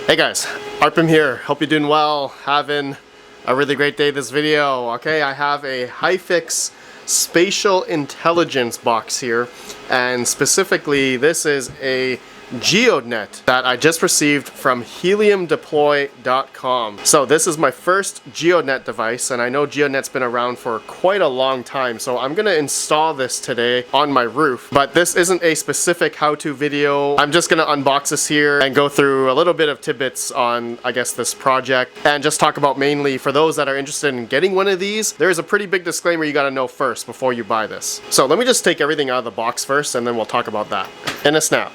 Hey guys, RedPandaMining here. Hope you're doing well, having a really great day this video. Okay, I have a HyFix spatial intelligence box here, and specifically this is a Geodnet that I just received from HeliumDeploy.com. So this is my first Geodnet device, and I know Geodnet's been around for quite a long time, so I'm gonna install this today on my roof. But this isn't a specific how-to video. I'm just gonna unbox this here and go through a little bit of tidbits on, I guess, this project, and just talk about mainly for those that are interested in getting one of these. There's a pretty big disclaimer you gotta know first before you buy this. So let me just take everything out of the box first, and then we'll talk about that in a snap.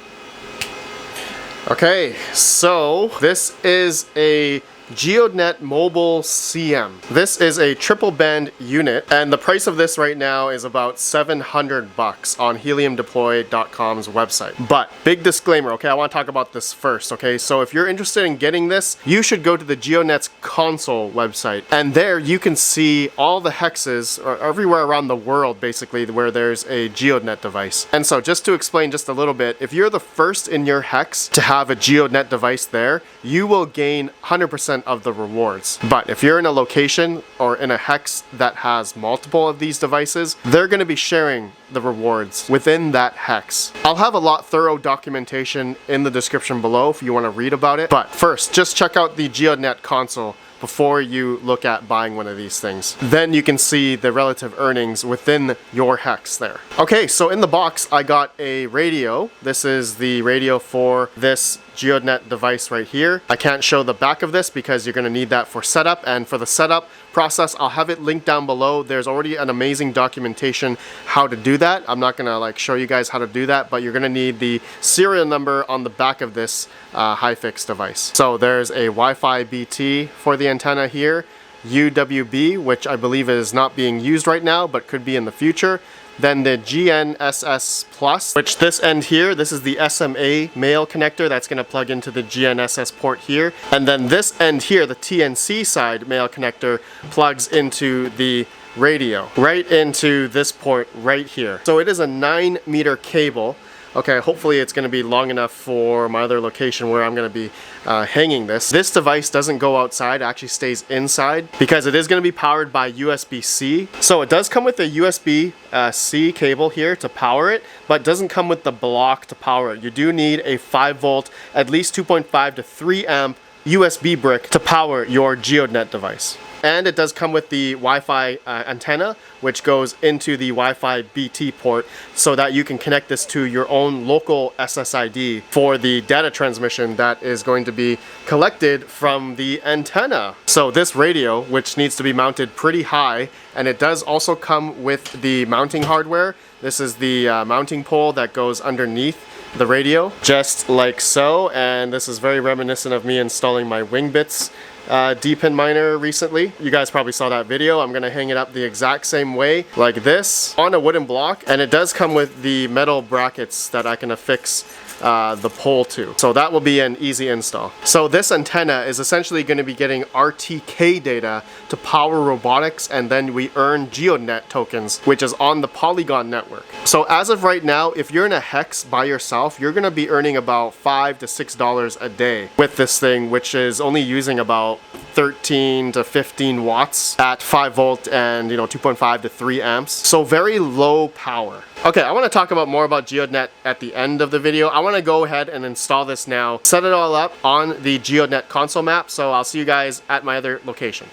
Okay, so this is a Geodnet Mobile CM. This is a triple band unit, and the price of this right now is about 700 bucks on HeliumDeploy.com's website. But big disclaimer, okay, I want to talk about this first, okay? So if you're interested in getting this, you should go to the Geodnet Console website, and there you can see all the hexes or everywhere around the world basically where there's a Geodnet device. And so just to explain just a little bit, if you're the first in your hex to have a Geodnet device there, you will gain 100% of the rewards. But if you're in a location or in a hex that has multiple of these devices, they're going to be sharing the rewards within that hex. I'll have a lot thorough documentation in the description below if you want to read about it. But first, just check out the Geodnet console before you look at buying one of these things. Then you can see the relative earnings within your hex there. Okay, so in the box I got a radio. This is the radio for this Geodnet device right here. I can't show the back of this because you're going to need that for setup, and for the setup process I'll have it linked down below. There's already an amazing documentation how to do that. I'm not gonna show you guys how to do that, but you're gonna need the serial number on the back of this HyFix device. So there's a Wi-Fi BT for the antenna here, UWB, which I believe is not being used right now but could be in the future. Then the GNSS Plus, which this end here, this is the SMA male connector that's going to plug into the GNSS port here. And then this end here, the TNC side male connector, plugs into the radio, right into this port right here. So it is a 9-meter cable. Okay, hopefully it's going to be long enough for my other location where I'm going to be hanging this. This device doesn't go outside, it actually stays inside because it is going to be powered by USB-C. So it does come with a USB-C cable here to power it, but it doesn't come with the block to power it. You do need a 5-volt, at least 2.5 to 3 amp USB brick to power your Geodnet device. And it does come with the Wi-Fi antenna, which goes into the Wi-Fi BT port so that you can connect this to your own local SSID for the data transmission that is going to be collected from the antenna. So this radio, which needs to be mounted pretty high, and it does also come with the mounting hardware. This is the mounting pole that goes underneath the radio, just like so. And this is very reminiscent of me installing my Wingbits Depin miner recently. You guys probably saw that video. I'm gonna hang it up the exact same way, like this, on a wooden block, and it does come with the metal brackets that I can affix the pole to. So that will be an easy install. So this antenna is essentially going to be getting RTK data to power robotics, and then we earn Geodnet tokens, which is on the Polygon network. So as of right now, if you're in a hex by yourself, you're going to be earning about $5 to $6 a day with this thing, which is only using about 13 to 15 watts at 5 volt and 2.5 to 3 amps. So very low power. Okay, I want to talk about more about Geodnet at the end of the video. I want to go ahead and install this now, set it all up on the Geodnet Console Map, so I'll see you guys at my other location.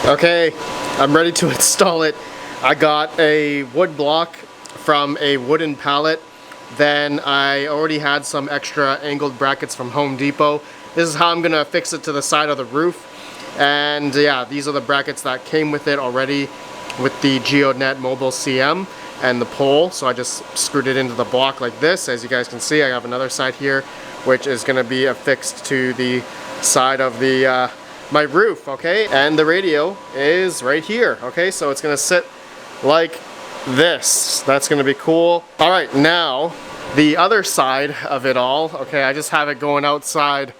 Okay, I'm ready to install it. I got a wood block from a wooden pallet. Then I already had some extra angled brackets from Home Depot. This is how I'm gonna fix it to the side of the roof. And yeah, these are the brackets that came with it already with the Geodnet Mobile CM and the pole. So I just screwed it into the block like this. As you guys can see, I have another side here which is gonna be affixed to the side of the my roof, okay? And the radio is right here, okay? So it's gonna sit like this. That's gonna be cool. All right, now the other side of it all, okay, I just have it going outside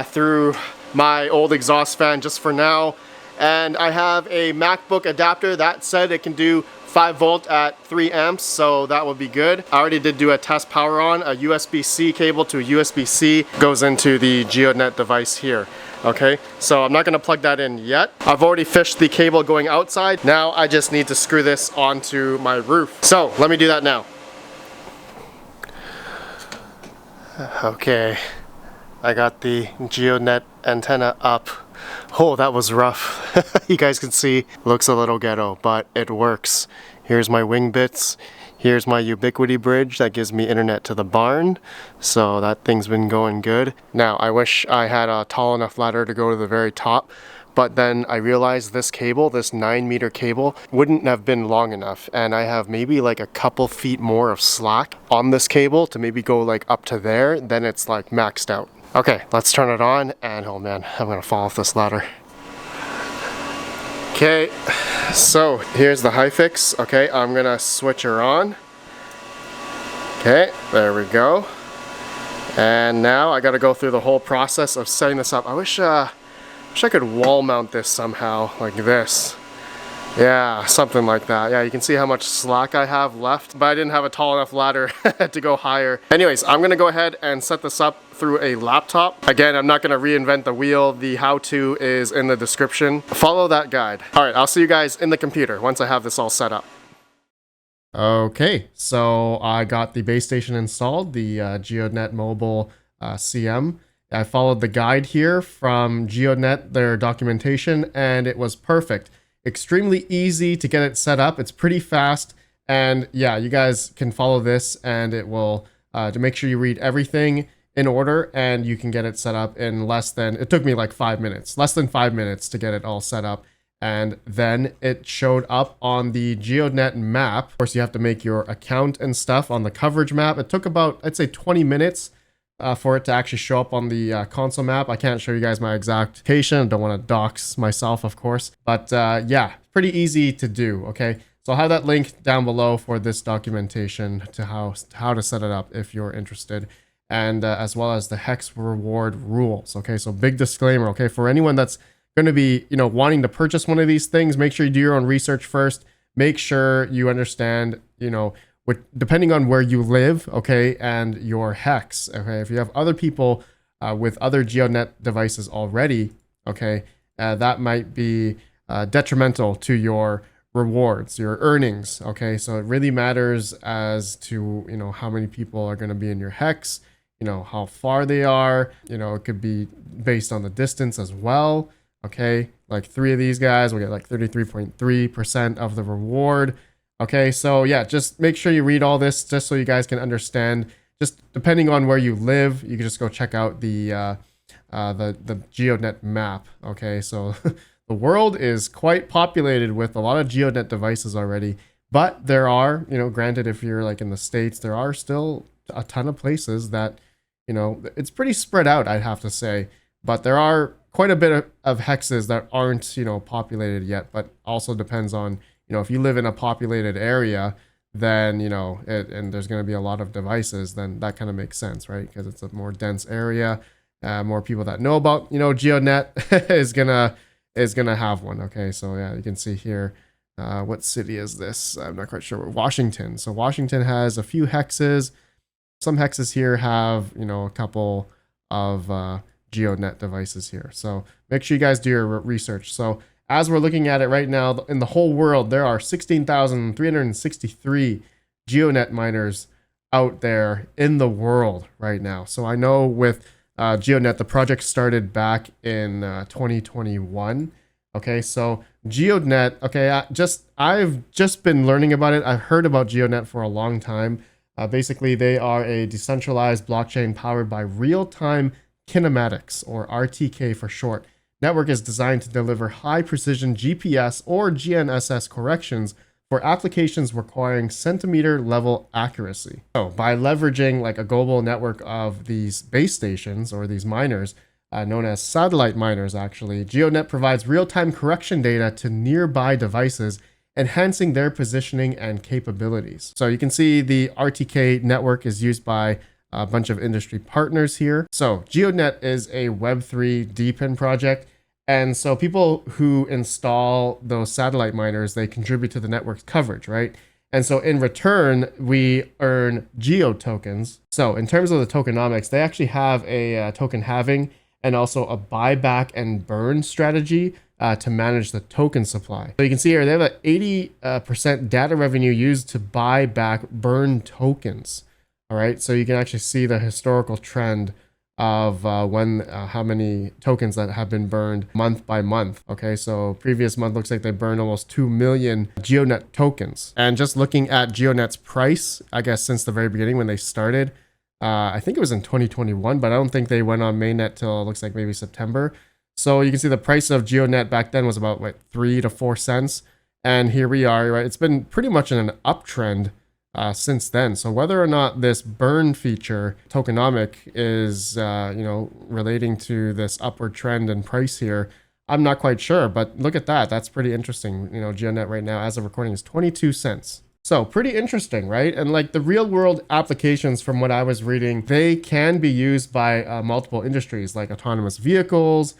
through my old exhaust fan just for now, And I have a MacBook adapter that said it can do 5 volt at 3 amps, so that would be good. I already did do a test power on. A USB-C cable to USB-C goes into the Geodnet device here. Okay, so I'm not gonna plug that in yet. I've already fished the cable going outside. Now I just need to screw this onto my roof. So let me do that now. Okay, I got the Geodnet antenna up. Oh, that was rough. You guys can see, looks a little ghetto, but it works. Here's my wing bits. Here's my Ubiquity bridge that gives me internet to the barn. So that thing's been going good. Now, I wish I had a tall enough ladder to go to the very top, but then I realized this cable, this 9-meter cable, wouldn't have been long enough. And I have maybe like a couple feet more of slack on this cable to maybe go like up to there. Then it's like maxed out. Okay, let's turn it on, and oh man, I'm gonna fall off this ladder. Okay, so here's the HiFix. Okay, I'm gonna switch her on. Okay, there we go. And now I gotta go through the whole process of setting this up. I wish I could wall mount this somehow, like this. Yeah, something like that. Yeah, you can see how much slack I have left, but I didn't have a tall enough ladder to go higher. Anyways, I'm gonna go ahead and set this up through a laptop. Again, I'm not gonna reinvent the wheel. The how-to is in the description. Follow that guide. All right, I'll see you guys in the computer once I have this all set up. Okay, so I got the base station installed, the Geodnet Mobile CM. I followed the guide here from Geodnet, their documentation, and it was perfect. Extremely easy to get it set up. It's pretty fast, and yeah, you guys can follow this, and it will to make sure you read everything in order, and you can get it set up in less than, it took me like 5 minutes, less than 5 minutes to get it all set up. And then it showed up on the Geodnet map. Of course, you have to make your account and stuff on the coverage map. It took about, I'd say, 20 minutes for it to actually show up on the console map. I can't show you guys my exact location. I don't want to dox myself, of course. But yeah, pretty easy to do, okay? So I'll have that link down below for this documentation to how to set it up if you're interested. And as well as the hex reward rules, okay? So big disclaimer, okay? For anyone that's going to be, you know, wanting to purchase one of these things, make sure you do your own research first. Make sure you understand, you know, depending on where you live, okay, and your hex, okay. If you have other people with other Geodnet devices already, okay, that might be detrimental to your rewards, your earnings, okay. So it really matters as to, you know, how many people are going to be in your hex, you know, how far they are, you know, it could be based on the distance as well, okay. Like 3 of these guys will get like 33.3% of the reward. Okay, so yeah, just make sure you read all this just so you guys can understand. Just depending on where you live, you can just go check out the Geodnet map. Okay, so the world is quite populated with a lot of Geodnet devices already, but there are, you know, granted, if you're like in the States, there are still a ton of places that, you know, it's pretty spread out, I'd have to say, but there are quite a bit of hexes that aren't, you know, populated yet, but also depends on, you know, if you live in a populated area, then, you know, and there's going to be a lot of devices, then that kind of makes sense, right? Because it's a more dense area, more people that know about, you know, Geodnet is gonna have one. Okay, so yeah, you can see here, what city is this? I'm not quite sure. Washington. So Washington has a few hexes. Some hexes here have, you know, a couple of Geodnet devices here. So make sure you guys do your research. So as we're looking at it right now, in the whole world, there are 16,363 Geodnet miners out there in the world right now. So I know with Geodnet, the project started back in 2021. Okay, so Geodnet, okay, I've just been learning about it. I've heard about Geodnet for a long time. Basically, they are a decentralized blockchain powered by real-time kinematics, or RTK for short. Network is designed to deliver high-precision GPS or GNSS corrections for applications requiring centimeter-level accuracy. So by leveraging like a global network of these base stations or these miners, known as satellite miners actually, Geodnet provides real-time correction data to nearby devices, enhancing their positioning and capabilities. So you can see the RTK network is used by a bunch of industry partners here. So Geodnet is a Web3 Depin project, And so people who install those satellite miners, they contribute to the network's coverage, right? And so in return, we earn geo tokens. So in terms of the tokenomics, they actually have a token halving and also a buyback and burn strategy to manage the token supply. So you can see here, they have an 80% data revenue used to buy back burn tokens. All right, so you can actually see the historical trend of how many tokens that have been burned month by month. Okay, so previous month looks like they burned almost 2 million Geodnet tokens. And just looking at Geodnet's price, I guess since the very beginning when they started, I think it was in 2021, but I don't think they went on mainnet till it looks like maybe September. So you can see the price of Geodnet back then was about what, 3 to 4 cents. And here we are, right? It's been pretty much in an uptrend since then. So whether or not this burn feature tokenomic is relating to this upward trend in price here, I'm not quite sure, but look at that. That's pretty interesting. Geodnet right now as of recording is 22 cents. So pretty interesting, right? And like the real world applications from what I was reading, they can be used by multiple industries like autonomous vehicles,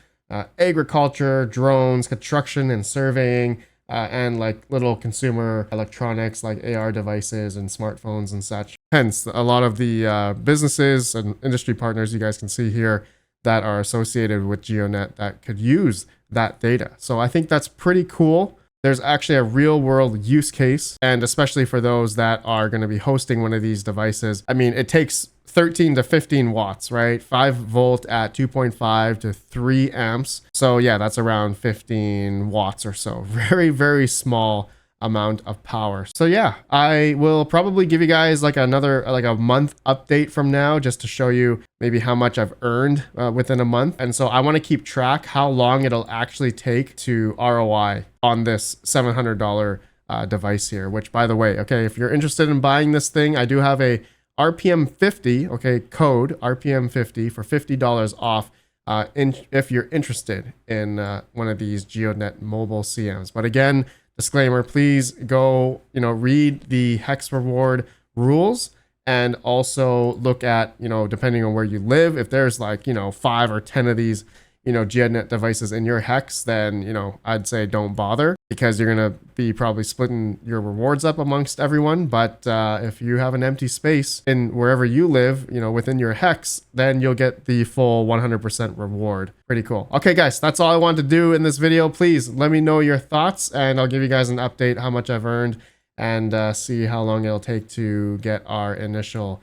agriculture, drones, construction and surveying, and like little consumer electronics like AR devices and smartphones and such. Hence, a lot of the businesses and industry partners you guys can see here that are associated with Geodnet that could use that data. So I think that's pretty cool. There's actually a real world use case, and especially for those that are going to be hosting one of these devices. I mean, it takes 13 to 15 watts, right? 5 volt at 2.5 to 3 amps. So yeah, that's around 15 watts or so. Very, very small amount of power. So yeah, I will probably give you guys like a month update from now just to show you maybe how much I've earned within a month. And so I want to keep track how long it'll actually take to ROI on this $700 device here, which by the way, okay, if you're interested in buying this thing, I do have a RPM 50, okay, code RPM 50 for $50 off if you're interested in one of these Geodnet Mobile CMs. But again, disclaimer, please go, read the hex reward rules and also look at, depending on where you live, if there's like, 5 or 10 of these, Geodnet devices in your hex, then, I'd say don't bother because you're going to be probably splitting your rewards up amongst everyone. But if you have an empty space in wherever you live, within your hex, then you'll get the full 100% reward. Pretty cool. Okay, guys, that's all I wanted to do in this video. Please let me know your thoughts and I'll give you guys an update how much I've earned and see how long it'll take to get our initial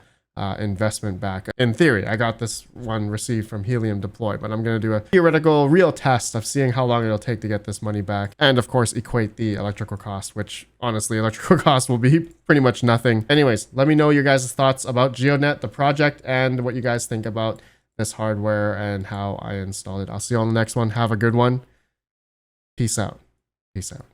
investment back. In theory, I got this one received from Helium Deploy, but I'm going to do a theoretical real test of seeing how long it'll take to get this money back. And of course, equate the electrical cost, which honestly, electrical cost will be pretty much nothing. Anyways, let me know your guys' thoughts about Geodnet, the project, and what you guys think about this hardware and how I installed it. I'll see you on the next one. Have a good one. Peace out. Peace out.